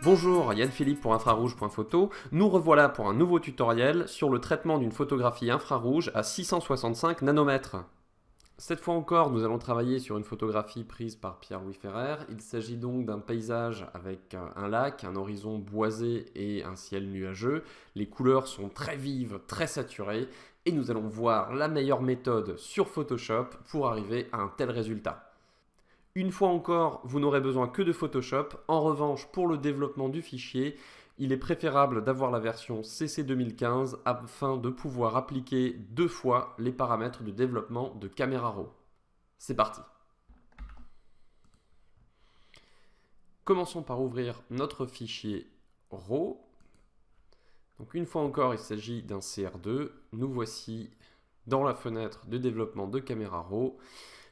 Bonjour, Yann Philippe pour infrarouge.photo. Nous revoilà pour un nouveau tutoriel sur le traitement d'une photographie infrarouge à 665 nanomètres. Cette fois encore, nous allons travailler sur une photographie prise par Pierre-Louis Ferrer. Il s'agit donc d'un paysage avec un lac, un horizon boisé et un ciel nuageux. Les couleurs sont très vives, très saturées et nous allons voir la meilleure méthode sur Photoshop pour arriver à un tel résultat. Une fois encore, vous n'aurez besoin que de Photoshop. En revanche, pour le développement du fichier, il est préférable d'avoir la version CC 2015 afin de pouvoir appliquer 2 fois les paramètres de développement de Camera Raw. C'est parti. Commençons par ouvrir notre fichier RAW. Donc une fois encore, il s'agit d'un CR2. Nous voici dans la fenêtre de développement de Camera Raw.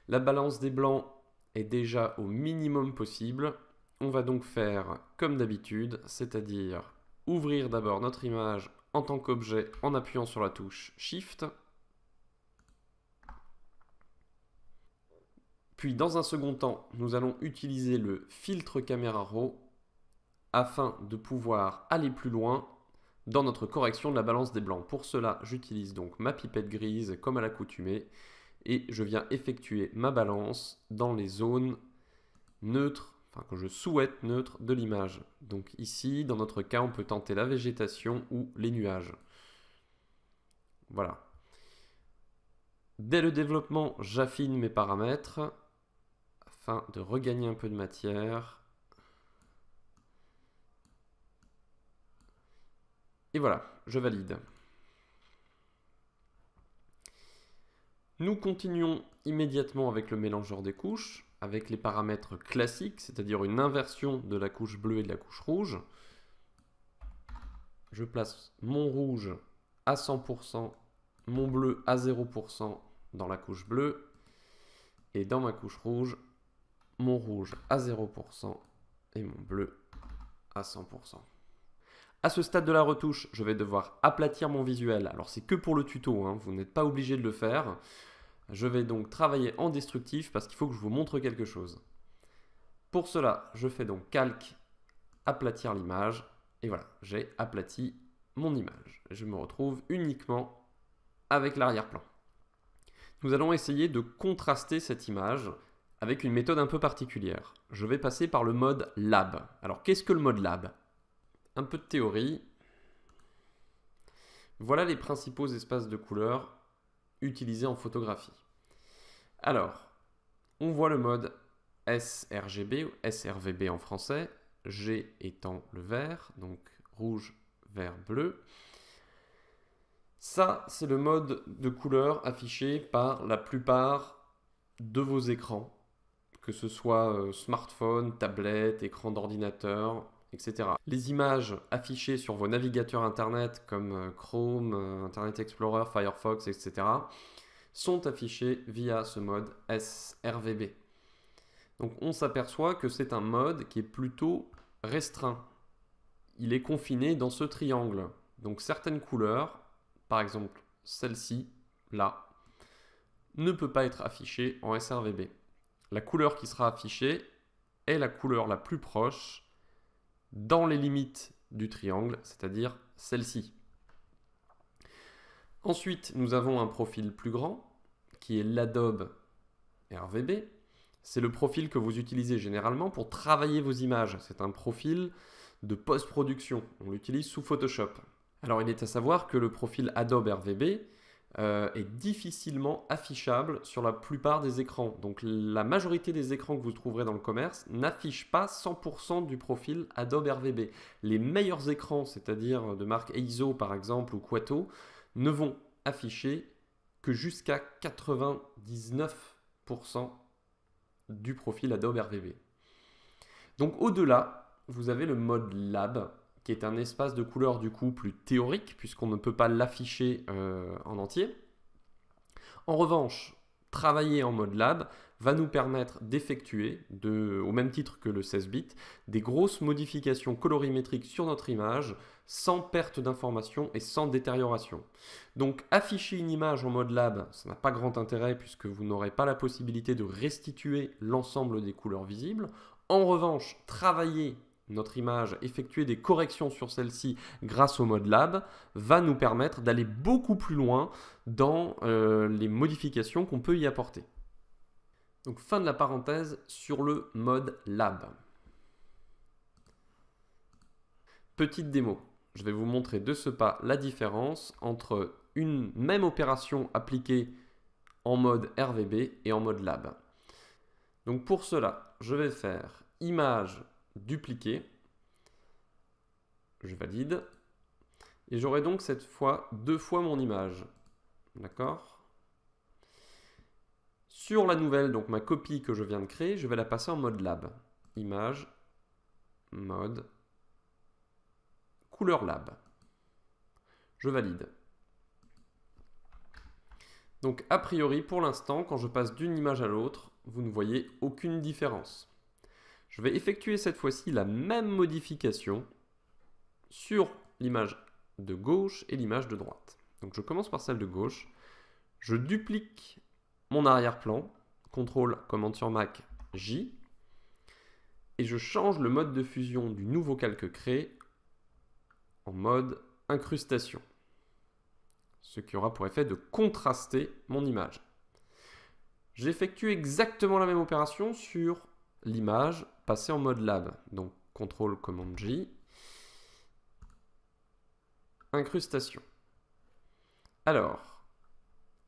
La balance des blancs est déjà au minimum possible. On va donc faire comme d'habitude, c'est-à-dire ouvrir d'abord notre image en tant qu'objet en appuyant sur la touche Shift. Puis dans un second temps, nous allons utiliser le filtre Camera Raw afin de pouvoir aller plus loin dans notre correction de la balance des blancs. Pour cela, j'utilise donc ma pipette grise comme à l'accoutumée et je viens effectuer ma balance dans les zones neutres, enfin que je souhaite neutres de l'image. Donc ici, dans notre cas, on peut tenter la végétation ou les nuages. Voilà. Dès le développement, j'affine mes paramètres afin de regagner un peu de matière. Et voilà, je valide. Nous continuons immédiatement avec le mélangeur des couches, avec les paramètres classiques, c'est-à-dire une inversion de la couche bleue et de la couche rouge. Je place mon rouge à 100%, mon bleu à 0% dans la couche bleue, et dans ma couche rouge, mon rouge à 0% et mon bleu à 100%. À ce stade de la retouche, je vais devoir aplatir mon visuel. Alors c'est que pour le tuto, hein, vous n'êtes pas obligé de le faire. Je vais donc travailler en destructif parce qu'il faut que je vous montre quelque chose. Pour cela, je fais donc calque, aplatir l'image, et voilà, j'ai aplati mon image. Je me retrouve uniquement avec l'arrière-plan. Nous allons essayer de contraster cette image avec une méthode un peu particulière. Je vais passer par le mode Lab. Alors qu'est-ce que le mode Lab ? Un peu de théorie. Voilà les principaux espaces de couleurs utilisés en photographie. Alors, on voit le mode sRGB ou sRVB en français, G étant le vert, donc rouge, vert, bleu. Ça, c'est le mode de couleur affiché par la plupart de vos écrans, que ce soit smartphone, tablette, écran d'ordinateur, etc. Les images affichées sur vos navigateurs internet comme Chrome, Internet Explorer, Firefox, etc. sont affichées via ce mode sRVB. Donc on s'aperçoit que c'est un mode qui est plutôt restreint. Il est confiné dans ce triangle. Donc certaines couleurs, par exemple celle-ci, là, ne peut pas être affichée en sRVB. La couleur qui sera affichée est la couleur la plus proche dans les limites du triangle, c'est-à-dire celle-ci. Ensuite, nous avons un profil plus grand, qui est l'Adobe RVB. C'est le profil que vous utilisez généralement pour travailler vos images. C'est un profil de post-production. On l'utilise sous Photoshop. Alors, il est à savoir que le profil Adobe RVB est difficilement affichable sur la plupart des écrans. Donc la majorité des écrans que vous trouverez dans le commerce n'affichent pas 100% du profil Adobe RVB. Les meilleurs écrans, c'est-à-dire de marque Eizo par exemple ou Quato, ne vont afficher que jusqu'à 99% du profil Adobe RVB. Donc au-delà, vous avez le mode Lab, qui est un espace de couleur du coup plus théorique, puisqu'on ne peut pas l'afficher en entier. En revanche, travailler en mode Lab va nous permettre d'effectuer, au même titre que le 16 bits, des grosses modifications colorimétriques sur notre image, sans perte d'information et sans détérioration. Donc afficher une image en mode Lab, ça n'a pas grand intérêt, puisque vous n'aurez pas la possibilité de restituer l'ensemble des couleurs visibles. En revanche, travailler notre image, effectuer des corrections sur celle-ci grâce au mode lab, va nous permettre d'aller beaucoup plus loin dans les modifications qu'on peut y apporter. Donc fin de la parenthèse sur le mode lab. Petite démo. Je vais vous montrer de ce pas la différence entre une même opération appliquée en mode RVB et en mode lab. Donc pour cela, je vais faire image dupliquer. Je valide. Et j'aurai donc cette fois 2 fois mon image. D'accord? Sur la nouvelle, donc ma copie que je viens de créer, je vais la passer en mode lab. Image, mode, couleur lab. Je valide. Donc a priori, pour l'instant, quand je passe d'une image à l'autre, vous ne voyez aucune différence. Je vais effectuer cette fois-ci la même modification sur l'image de gauche et l'image de droite. Donc je commence par celle de gauche. Je duplique mon arrière-plan, CTRL, commande sur Mac, J, et je change le mode de fusion du nouveau calque créé en mode incrustation, ce qui aura pour effet de contraster mon image. J'effectue exactement la même opération sur l'image passée en mode lab. Donc CTRL, commande J, incrustation. Alors,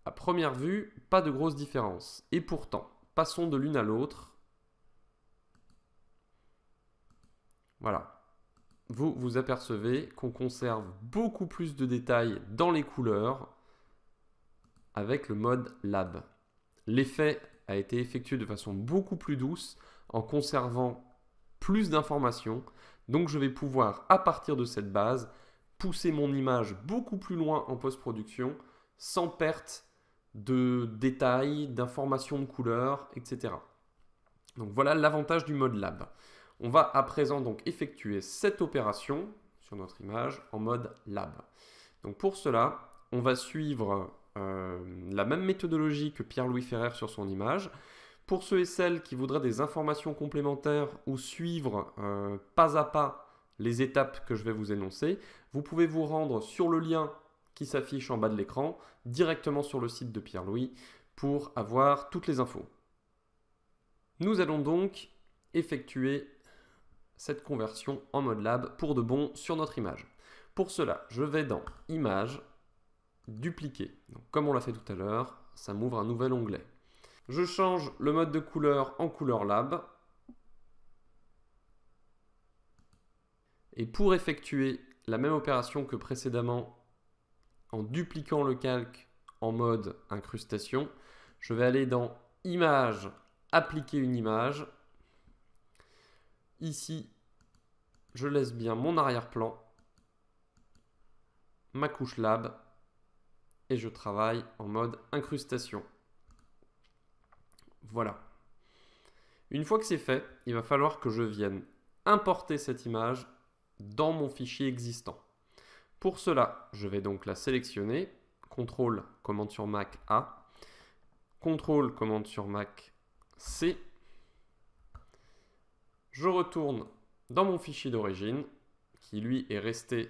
à première vue, pas de grosse différence. Et pourtant, passons de l'une à l'autre. Voilà. Vous vous apercevez qu'on conserve beaucoup plus de détails dans les couleurs avec le mode lab. L'effet a été effectué de façon beaucoup plus douce en conservant plus d'informations. Donc je vais pouvoir, à partir de cette base, pousser mon image beaucoup plus loin en post-production sans perte de détails, d'informations de couleurs, etc. Donc voilà l'avantage du mode lab. On va à présent donc effectuer cette opération sur notre image en mode lab. Donc pour cela, on va suivre la même méthodologie que Pierre-Louis Ferrer sur son image. Pour ceux et celles qui voudraient des informations complémentaires ou suivre pas à pas les étapes que je vais vous énoncer, vous pouvez vous rendre sur le lien qui s'affiche en bas de l'écran, directement sur le site de Pierre-Louis, pour avoir toutes les infos. Nous allons donc effectuer cette conversion en mode lab pour de bon sur notre image. Pour cela, je vais dans Image, Dupliquer. Donc, comme on l'a fait tout à l'heure, ça m'ouvre un nouvel onglet. Je change le mode de couleur en couleur lab. Et pour effectuer la même opération que précédemment, en dupliquant le calque en mode incrustation, je vais aller dans Image, Appliquer une image. Ici, je laisse bien mon arrière-plan, ma couche lab, et je travaille en mode incrustation. Voilà. Une fois que c'est fait, il va falloir que je vienne importer cette image dans mon fichier existant. Pour cela, je vais donc la sélectionner, CTRL, commande sur Mac A, CTRL, commande sur Mac C. Je retourne dans mon fichier d'origine, qui lui est resté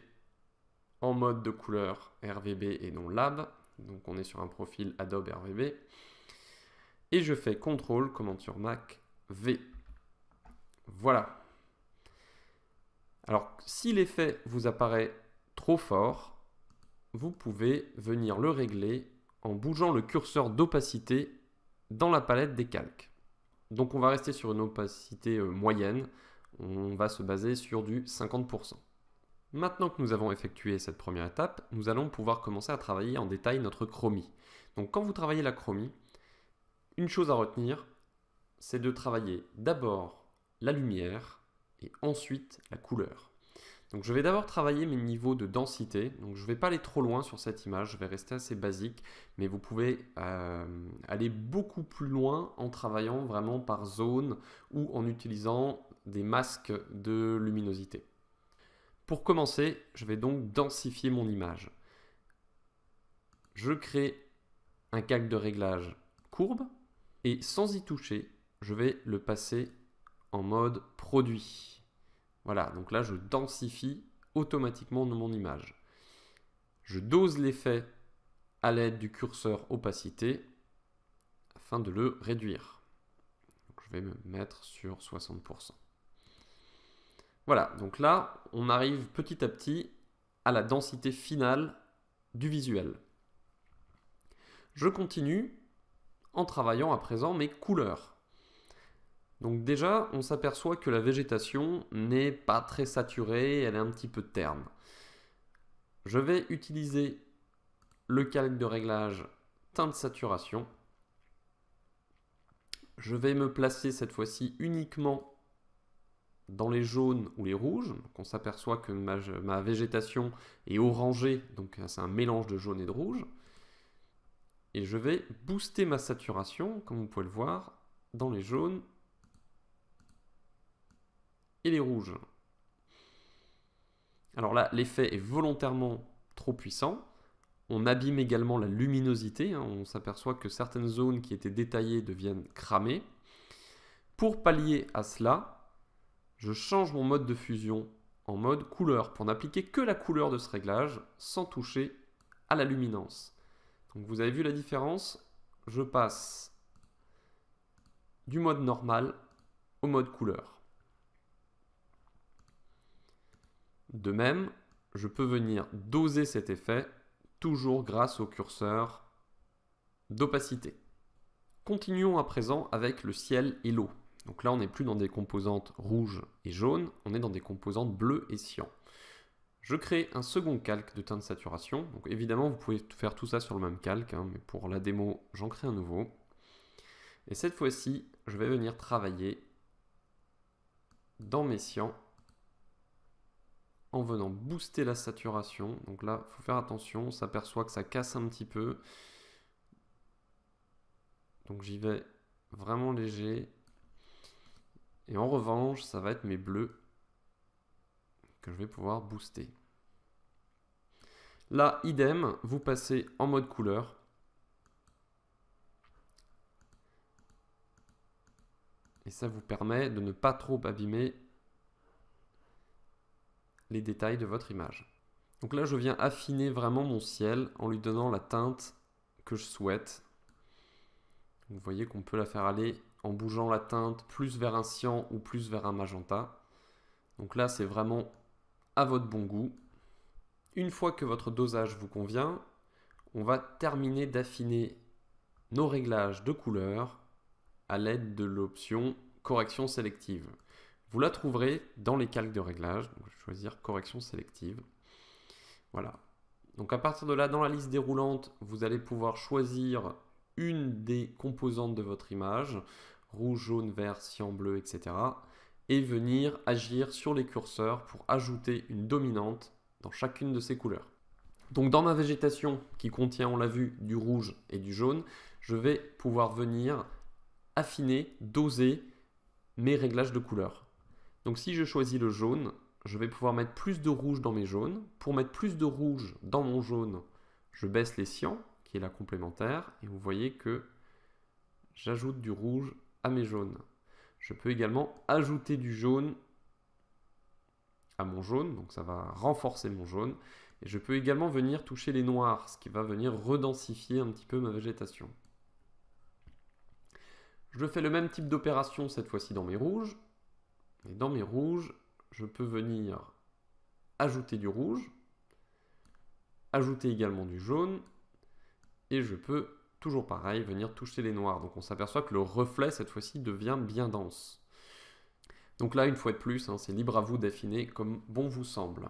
en mode de couleur RVB et non lab. Donc on est sur un profil Adobe RVB. Et je fais CTRL, commande sur Mac, V. Voilà. Alors, si l'effet vous apparaît trop fort, vous pouvez venir le régler en bougeant le curseur d'opacité dans la palette des calques. Donc on va rester sur une opacité moyenne. On va se baser sur du 50%. Maintenant que nous avons effectué cette première étape, nous allons pouvoir commencer à travailler en détail notre chromie. Donc quand vous travaillez la chromie, une chose à retenir, c'est de travailler d'abord la lumière et ensuite la couleur. Donc je vais d'abord travailler mes niveaux de densité. Donc je ne vais pas aller trop loin sur cette image, je vais rester assez basique, mais vous pouvez aller beaucoup plus loin en travaillant vraiment par zone ou en utilisant des masques de luminosité. Pour commencer, je vais donc densifier mon image. Je crée un calque de réglage courbe et sans y toucher, je vais le passer en mode produit. Voilà, donc là je densifie automatiquement mon image. Je dose l'effet à l'aide du curseur opacité afin de le réduire. Donc, je vais me mettre sur 60%. Voilà, donc là on arrive petit à petit à la densité finale du visuel. Je continue en travaillant à présent mes couleurs. Donc déjà, on s'aperçoit que la végétation n'est pas très saturée, elle est un petit peu terne. Je vais utiliser le calque de réglage teinte saturation. Je vais me placer cette fois-ci uniquement dans les jaunes ou les rouges. Donc on s'aperçoit que ma végétation est orangée, donc c'est un mélange de jaune et de rouge. Et je vais booster ma saturation, comme vous pouvez le voir, dans les jaunes et les rouges. Alors là, l'effet est volontairement trop puissant. On abîme également la luminosité. On s'aperçoit que certaines zones qui étaient détaillées deviennent cramées. Pour pallier à cela, je change mon mode de fusion en mode couleur pour n'appliquer que la couleur de ce réglage sans toucher à la luminance. Donc vous avez vu la différence? Je passe du mode normal au mode couleur. De même, je peux venir doser cet effet toujours grâce au curseur d'opacité. Continuons à présent avec le ciel et l'eau. Donc là, on n'est plus dans des composantes rouges et jaunes, on est dans des composantes bleues et cyan. Je crée un second calque de teinte saturation. Donc évidemment, vous pouvez faire tout ça sur le même calque, mais pour la démo, j'en crée un nouveau. Et cette fois-ci, je vais venir travailler dans mes cyans en venant booster la saturation. Donc là, il faut faire attention, on s'aperçoit que ça casse un petit peu. Donc j'y vais vraiment léger. Et en revanche, ça va être mes bleus que je vais pouvoir booster. Là, idem, vous passez en mode couleur. Et ça vous permet de ne pas trop abîmer les détails de votre image. Donc là, je viens affiner vraiment mon ciel en lui donnant la teinte que je souhaite. Vous voyez qu'on peut la faire aller en bougeant la teinte plus vers un cyan ou plus vers un magenta. Donc là, c'est vraiment à votre bon goût. Une fois que votre dosage vous convient, on va terminer d'affiner nos réglages de couleur à l'aide de l'option correction sélective. Vous la trouverez dans les calques de réglage. Donc, je vais choisir correction sélective. Voilà. Donc à partir de là, dans la liste déroulante, vous allez pouvoir choisir une des composantes de votre image, rouge, jaune, vert, cyan, bleu, etc. et venir agir sur les curseurs pour ajouter une dominante dans chacune de ces couleurs. Donc dans ma végétation qui contient, on l'a vu, du rouge et du jaune, je vais pouvoir venir affiner, doser mes réglages de couleurs. Donc si je choisis le jaune, je vais pouvoir mettre plus de rouge dans mes jaunes. Pour mettre plus de rouge dans mon jaune, je baisse les cyans, qui est la complémentaire, et vous voyez que j'ajoute du rouge à mes jaunes. Je peux également ajouter du jaune à mon jaune, donc ça va renforcer mon jaune. Et je peux également venir toucher les noirs, ce qui va venir redensifier un petit peu ma végétation. Je fais le même type d'opération cette fois-ci dans mes rouges. Et dans mes rouges, je peux venir ajouter du rouge, ajouter également du jaune, et je peux, toujours pareil, venir toucher les noirs. Donc on s'aperçoit que le reflet, cette fois-ci, devient bien dense. Donc là, une fois de plus, c'est libre à vous d'affiner comme bon vous semble.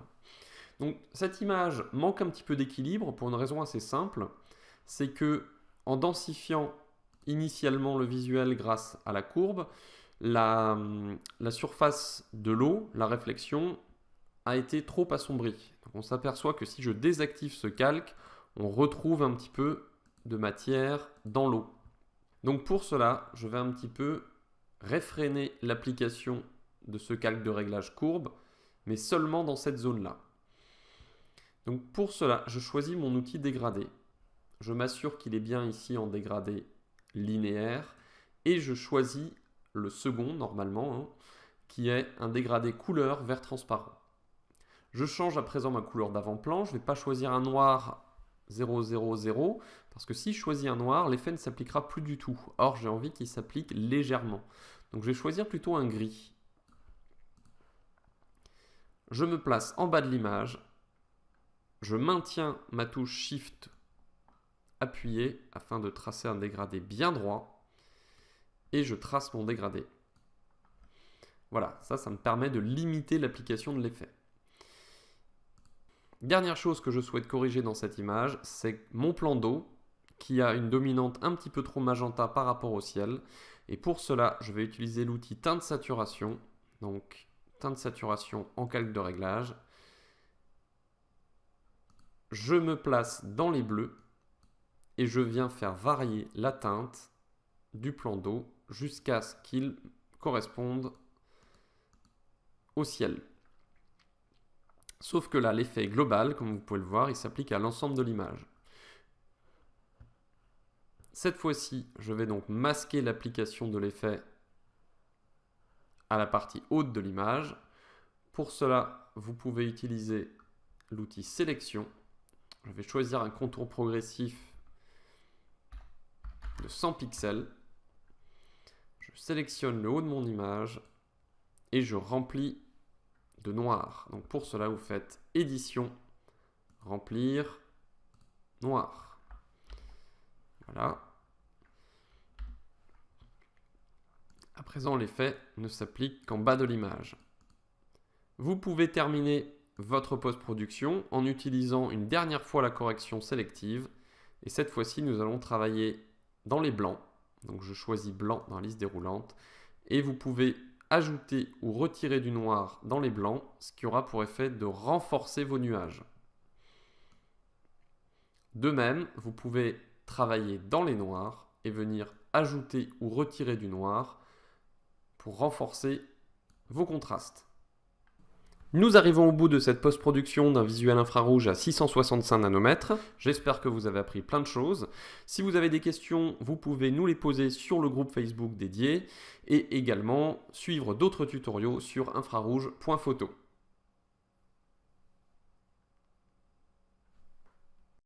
Donc cette image manque un petit peu d'équilibre pour une raison assez simple, c'est que en densifiant initialement le visuel grâce à la courbe, la surface de l'eau, la réflexion, a été trop assombrie. Donc on s'aperçoit que si je désactive ce calque, on retrouve un petit peu de matière dans l'eau. Donc pour cela, je vais un petit peu réfréner l'application de ce calque de réglage courbe, mais seulement dans cette zone-là. Donc pour cela, je choisis mon outil dégradé. Je m'assure qu'il est bien ici en dégradé linéaire et je choisis le second normalement, qui est un dégradé couleur vert transparent. Je change à présent ma couleur d'avant-plan. Je ne vais pas choisir un noir 000 parce que si je choisis un noir, l'effet ne s'appliquera plus du tout. Or, j'ai envie qu'il s'applique légèrement. Donc, je vais choisir plutôt un gris. Je me place en bas de l'image. Je maintiens ma touche Shift appuyée afin de tracer un dégradé bien droit. Et je trace mon dégradé. Voilà, ça me permet de limiter l'application de l'effet. Dernière chose que je souhaite corriger dans cette image, c'est mon plan d'eau qui a une dominante un petit peu trop magenta par rapport au ciel. Et pour cela, je vais utiliser l'outil teinte saturation. Donc, teinte saturation en calque de réglage. Je me place dans les bleus et je viens faire varier la teinte du plan d'eau jusqu'à ce qu'il corresponde au ciel. Sauf que là, l'effet global, comme vous pouvez le voir, il s'applique à l'ensemble de l'image. Cette fois-ci, je vais donc masquer l'application de l'effet à la partie haute de l'image. Pour cela, vous pouvez utiliser l'outil sélection. Je vais choisir un contour progressif de 100 pixels. Je sélectionne le haut de mon image et je remplis de noir. Donc pour cela, vous faites édition, remplir, noir. Voilà. À présent, l'effet ne s'applique qu'en bas de l'image. Vous pouvez terminer votre post-production en utilisant une dernière fois la correction sélective. Et cette fois-ci, nous allons travailler dans les blancs. Donc je choisis blanc dans la liste déroulante. Et vous pouvez ajouter ou retirer du noir dans les blancs, ce qui aura pour effet de renforcer vos nuages. De même, vous pouvez travailler dans les noirs et venir ajouter ou retirer du noir pour renforcer vos contrastes. Nous arrivons au bout de cette post-production d'un visuel infrarouge à 665 nanomètres. J'espère que vous avez appris plein de choses. Si vous avez des questions, vous pouvez nous les poser sur le groupe Facebook dédié et également suivre d'autres tutoriaux sur infrarouge.photo.